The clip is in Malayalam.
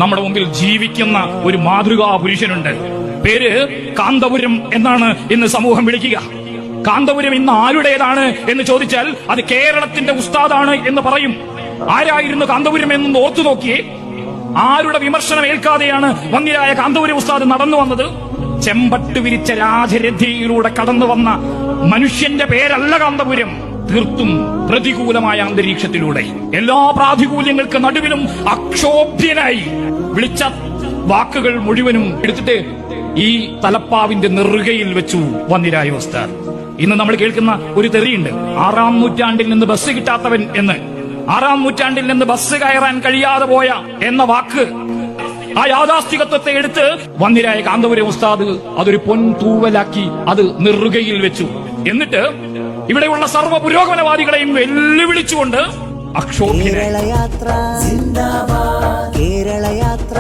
നമ്മുടെ മുമ്പിൽ ജീവിക്കുന്ന ഒരു മാതൃകാ പുരുഷനുണ്ട്. പേര് കാന്തപുരം എന്നാണ് ഇന്ന് സമൂഹം വിളിക്കുക. കാന്തപുരം ഇന്ന് ആരുടേതാണ് എന്ന് ചോദിച്ചാൽ അത് കേരളത്തിന്റെ ഉസ്താദാണ് എന്ന് പറയും. ആരായിരുന്നു കാന്തപുരം എന്നൊന്ന് ഓർത്തു നോക്കിയേ. ആരുടെ വിമർശനം ഏൽക്കാതെയാണ് വന്നിരായ കാന്തപുരം ഉസ്താദ് നടന്നു വന്നത്? ചെമ്പട്ട് വിരിച്ച രാജരഥിയിലൂടെ കടന്നു വന്ന മനുഷ്യന്റെ പേരല്ല കാന്തപുരം. തീർത്തും പ്രതികൂലമായ അന്തരീക്ഷത്തിലൂടെ എല്ലാ പ്രാതികൂല്യങ്ങൾക്ക് നടുവിലും അക്ഷോഭ്യനായി വിളിച്ച വാക്കുകൾ മുഴുവനും എടുത്തിട്ട് ഈ തലപ്പാവിന്റെ നെറുകയിൽ വെച്ചു വന്നിരായ ഉസ്താദ്. ഇന്ന് നമ്മൾ കേൾക്കുന്ന ഒരു തെറിയുണ്ട്, 6-ാം നൂറ്റാണ്ടിൽ നിന്ന് ബസ് കിട്ടാത്തവൻ എന്ന്. 6-ാം നൂറ്റാണ്ടിൽ നിന്ന് ബസ് കയറാൻ കഴിയാതെ പോയ എന്ന വാക്ക്, ആ യാഥാസ്ഥികത്വത്തെ എടുത്ത് വന്നിരായ കാന്തപുരം ഉസ്താദ് അതൊരു പൊൻതൂവലാക്കി അത് നെറുകയിൽ വെച്ചു. എന്നിട്ട് ഇവിടെയുള്ള സർവ്വ പുരോഗമനവാദികളെയും വെല്ലുവിളിച്ചുകൊണ്ട് അക്ഷോഭ്യനായി കേരളയാത്ര